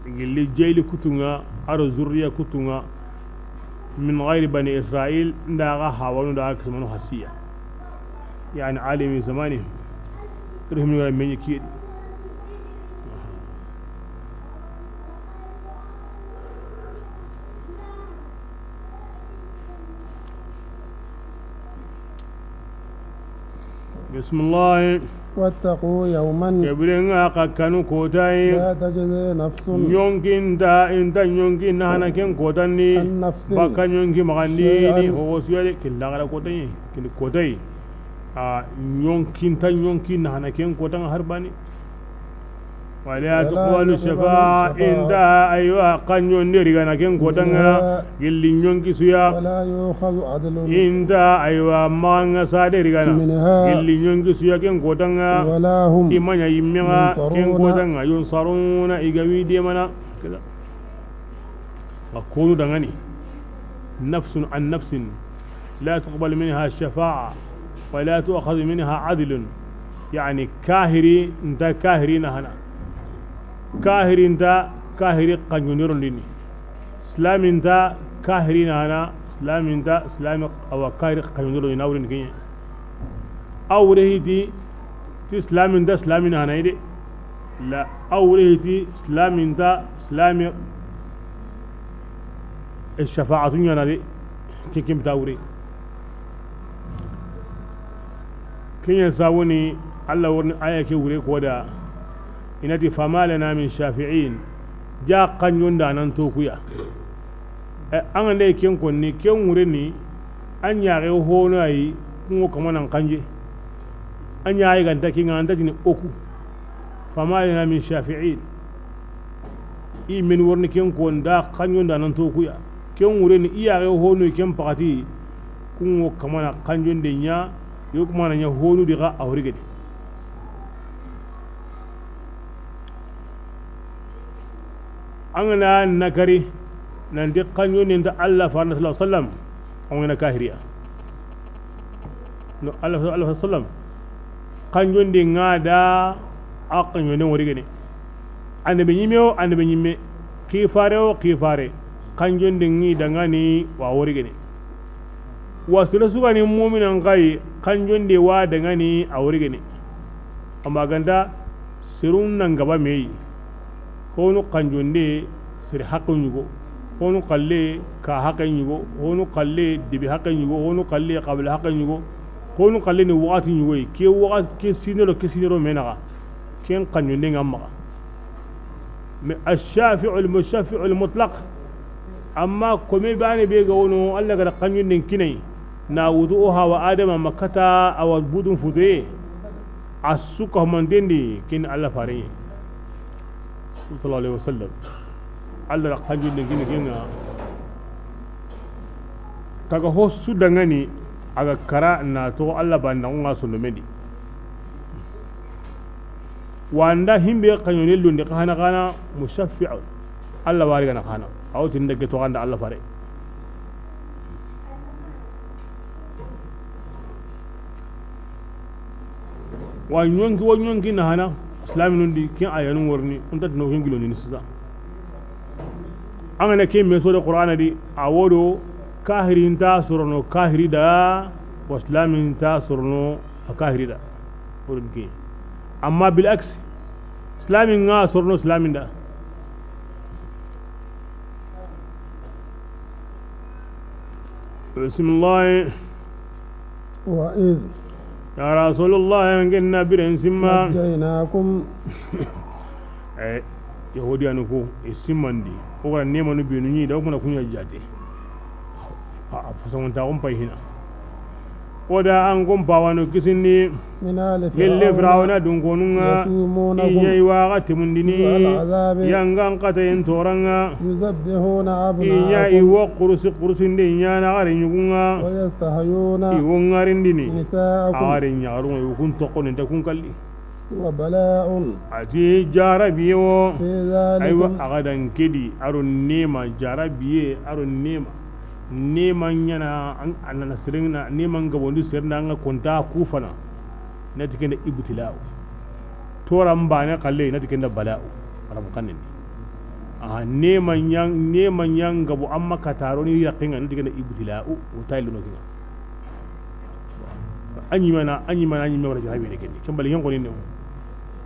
ngili jeyli kutunga aro zurriya kutunga min ghairi bani israil ndaga hawanu da aka manu hasiya يعني عالم زمانهم رهم يقول من يكيد بسم الله واتقوا يوما كبرنا كانوا كوتاي لا تجزي نفس يونكين دا انت يونكين نحن كن كوتاني عن نفس بكا يونكي مغانديني شيئا هو سيالي كلا غلا كوتاي كن كوتاي يونكين تا يونكين نحن كن كوتان هرباني ولا تقبل شفاعة عند أيوة قن يندري كنا كن كوتان يلي يونكي سيا ولا يؤخذ عدل عند أيوة ما صادري كنا منها يلي يونكي سيا كن كوتان ولا هم إيمان يمينا كن ينصرون كوتان ينصرون إيجابي ديمنا كذا أقول دعني نفس عن نفس لا تقبل منها شفاعة ولا تؤخذ منها عدل يعني كاهري انت كاهرين هنا كاهري انت كاهري قنيرون لني اسلام انت كاهرين هنا اسلام انت اسلام او كاهري قنيرون يناورين كي او رهيتي اسلام انت اسلامين هنا يدي لا او رهيتي اسلام انت اسلام الشفاعة ينا دي كيم تاوري كين يساوني الله ورن آية كوري كودا إنتي فما لنا من شافعين جا قنيون دا ننتوكويا أنا لي كين كوني كين ورني أن يغي هونو أي كنو كمان نقنجي أن يغي غانتا كين غانتا جني أوكو فما لنا من شافعين إي من ورن كين كون دا قنيون دا ننتوكويا كين ورني إي يغي هونو كين بغتي كنو كمان قنجون دي نيا يوكما نيا هونو دي غا أوريغي angana nakari nanti kanyo ninta Allah farna sallallahu alaihi wasallam angana kahiriya no Allah sallallahu alaihi wasallam kanyo ndi ngada akanyo ne wori gene annabi nyimme kifare kanyo ndi ngi dangani wa wori gene wasira suka ni mu'minan kai kanyo ndi wa dangani a wori gene amma ganda sirun nan gaba meyi hono kanjonde sir haqqun yugo hono qalle ka haqqan yugo hono qalle dibi haqqan yugo hono qalle qabla haqqan yugo hono qalle ni waqti yugo ke waqti ke sinero menaga ken kanjonde ngamma me ash-shafi'u al-mushaffi'u al-mutlaq amma kome bani be ga wono Allah ga kanjonde kinai na wuduha wa adama makata aw budun fude asuka mandendi kin Allah fare sallallahu alaihi wasallam Allah hajjin da gina kaga hosu dangane aga kara na to Allah ban nan nga sunu medi wanda himbe kanyone lunde kana mushaffi'u Allah wari gana kana awtin da to ganda Allah fare wa nyonki na hana islamin di kin ayanun warni on tat no hingilo ni sisa angana ke me so da qur'ana di awodo kahirin ta surno kahiri da wa islamin ta surno kahiri da wurin ke amma bil aks islamin nga surno islamin da bismillah wa iz يا رسول الله إننا برنسما نجيناكم يهودي أنكو السماندي هو النيم نبيني ده وكنا كنا جاتي فسمون تاهم بيهنا ودا أنكم باوانو كسني يلي فراونا دونكونونا إيجاي واغا تمندني يانغان قتين تورانغا يذبحون إيجاي وقرسين دي نيانا غارين يكونا ويستحيون يكون غارين ديني نساءكم غارين يغارون يكون تقون انتكون كالي وبلاء أتي جاربيو في ذلك أيوة أغدان كدي أرو نيما جاربيه أرو نيما ينا أنا سرنا نيما غبوندي سرنا أنا كنتا كوفنا نتكلم إبتلاء تورا مبانا قلي نتكلم بلاء أنا مكانني نيما yang غبو أما كتاروني يقينا نتكلم إبتلاء وتايلو نكنا anyi mana wala jarabi ne kedi kembali yan ko ne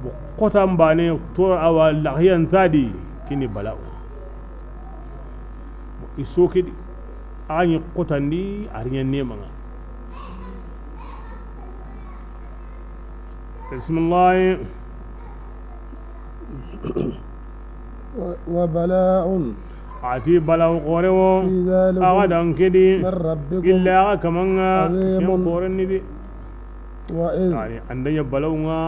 bo kota mbane to awa lahiyan zadi kini bala'u iso kedi anyi kota ndi ariyan nema nga bismillah وبلاء ati bala'u qorewo في ذلك agadan kedi من ربكم illa kamanga عظيم. yan qoren ni de وإذ yani andanya bala'u nga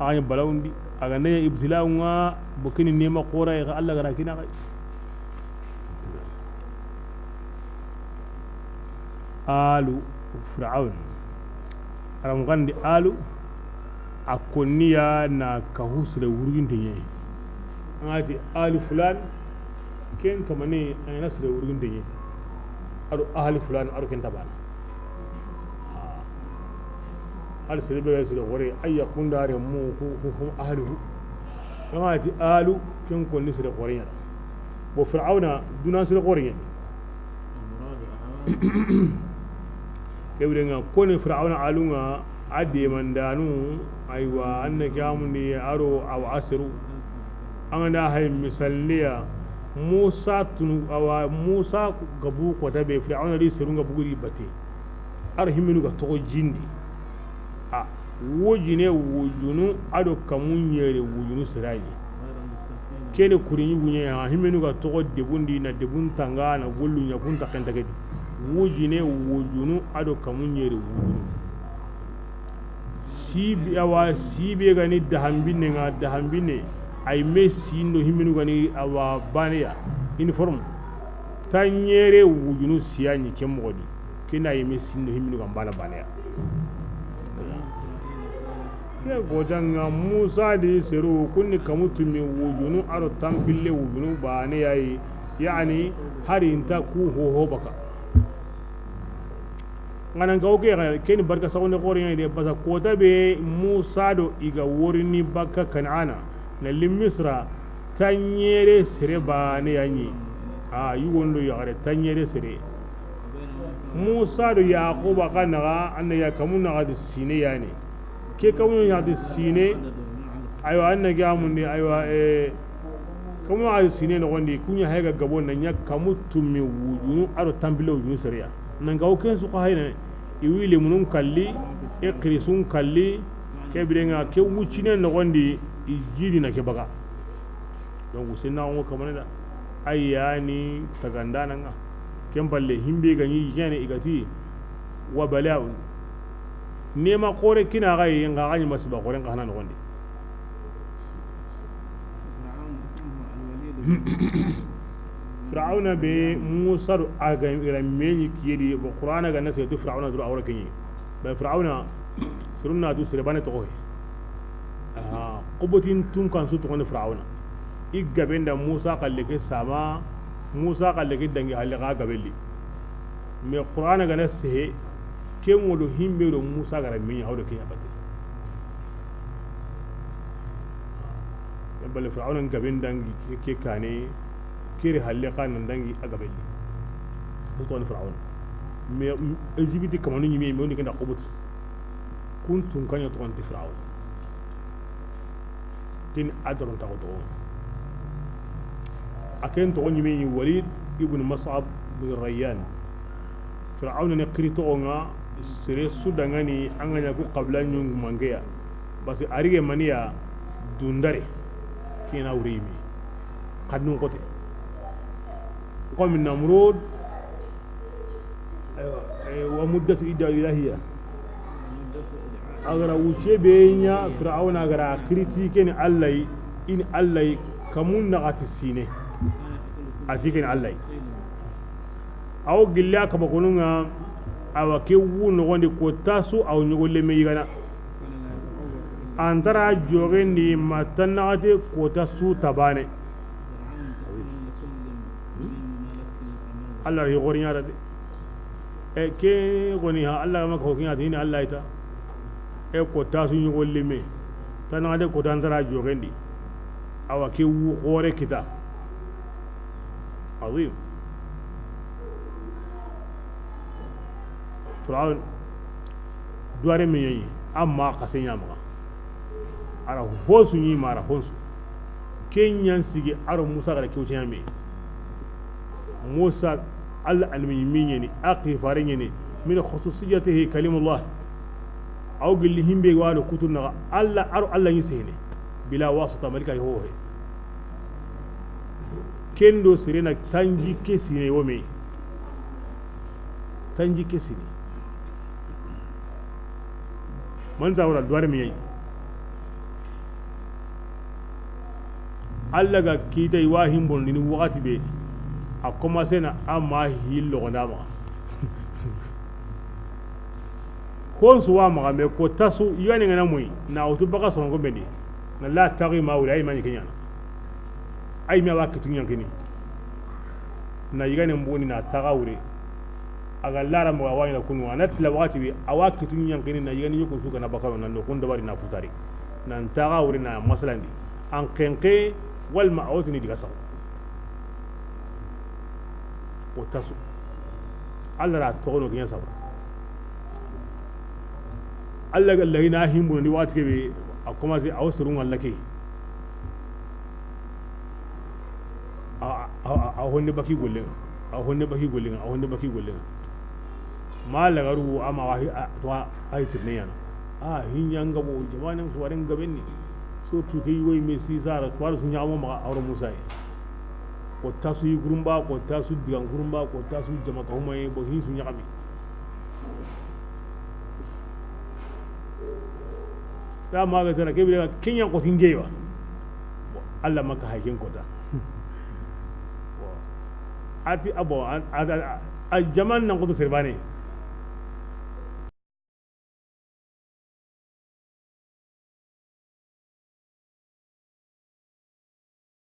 aganya bala'u ndi agandanya ibtila'u nga bukini nema qora ya Allah gara kina kai alu fir'aun aram gandi alu akoniya na kahusre wurgin tinye ngati alu fulan ken kamane ay nasre wurgin tinye adu ahli fulan adu ken tabana al sire be sire wore ayya kundare mu ko ahlihu ngati alu ken ko ni sire wore nyada bo fir'auna duna sire wore nyada kewrenga kone fir'auna alunga ade mandanu aywa annaka amuni aro aw asru anga hay misalliya musa tunu awa musa gabu ko tabe fir'auna ri serunga buguri bate ar himinu ga to jindi a wojine wojunu ado kamunyere wojunu siraji kene kurinyi gunye ha himinu ga to debundi na debun tanga na gollu nya bunta kanta kedi wujine wujunu ado kamunyere wujunu sibi awa sibi gani dahambine nga dahambine ay messi no himinu gani awa baniya uniform tanyere wujunu siyanyi kemodi kina ay messi no himinu gam bana baniya ke godanga musa di seru kunni kamutumi wujunu ado tampille wujunu baniya yani hari inta ku ho baka ngana gauke keni barka sawne qoriyan de basa kota be musa do iga worini bakka kan'ana na limisra tanyere sire bane yanyi a yugondo yagare tanyere sire musa do yaquba kana anna ya kamuna gadi sine yani ke kamuna gadi sine ayo anna gamunni ayo kamuna gadi sine no gondi kunya hega gabon na nya kamutumi wujunu aro tambilo wujunu sire nan gauken su hayna iwile munun kalli ikrisun kalli ke birenga ke wucine no gondi ijidi na ke baga donc sinna on kamane da ayani tagandana nga ken balle himbe ganyi jene igati wa bala'u nema kore kina gai nga ganyi masba kore nga hanan gondi فرعون بموسى أجمعني كيدي بقرآن جالنا سيدو فرعون درو أورا كني بفرعون سرنا دو سربانة توه قبتين تون كان سوت كون فرعون إجابين دا موسى قال لك سما موسى قال لك دنجي هلقا قبلي من القرآن جالنا سه كم ولو هم بيرو موسى جرمني هذا كي أبدي بل فرعون جابين دنجي كي كاني kiri halika nan dangi aga belli musto fir'aun me ezibiti kamanu nyimi me woni kenda qobut kuntum kanya to anti fir'aun tin adron ta to aken to nyimi walid ibn mas'ab bin rayyan fir'aun ne qirito nga sire sudangani anganya ku qabla nyung mangeya basi arige maniya dundare kina urimi kadnu kote قوم النمرود ومدة إدى إلهية أغرى وشبينيا فرعون أغرى كريتيكين الله إن الله كمون نغات السينة أتيكين الله أو قليا كبقولونا أو كيوو نغوندي كوتاسو أو نقول لي ميغانا أنترى جوغين دي ما تنغاتي كوتاسو تباني Allah yi gorin yara de ke goni ha Allah maka hokin ya dini Allah ita ko ta sun yi golle me tana de ko tan tara jogendi awa ke wu gore kita azim fir'aun duare min yi amma kasenya ma ara hosu ni mara honsu kenyan sigi aro musa ga kyautin me musa al almin ni aqi farin ni min khususiyatihi kalimullah aw gilli himbe wala kutuna alla aro alla yisene bila wasata malika ho he kendo sirena tanji kesine wome tanji kesine man zawra duare mi yi alla ga kitai wahim bon ni wakati be a commencé na amma hillo gondama kon suwa maga me ko tasu yani ngana moy na otu baka songo bendi na la tagi ma wala ay mani kenya ay me wakati tunyan kini na yigane mboni na tagawure aga lara mo wani la kunu anat la wakati bi awaki tunyan kini na yigane yoko suka na baka na no kon dabari na futari na tagawure na masalandi an kenke wal ma'awtini diga saw o tasu alla ra tono kenya saw alla ga lagina himbu ni wati ke a kuma sai a wasu ruwan lake a honne baki gullin a honne baki gullin a honne baki gullin ma lagaru ama wa to ai tirne yana a hin yan gabo jamanin su warin gaben ni so tu kai wai me si sara to sun yawo ma auren musa ko tasu yi gurumba ko tasu digan gurumba ko tasu jama ka huma bo hin sun yakami da ma ga tana kebe kenya ko tingewa Allah maka hakin kota ati abo a jaman nan ko to sirbane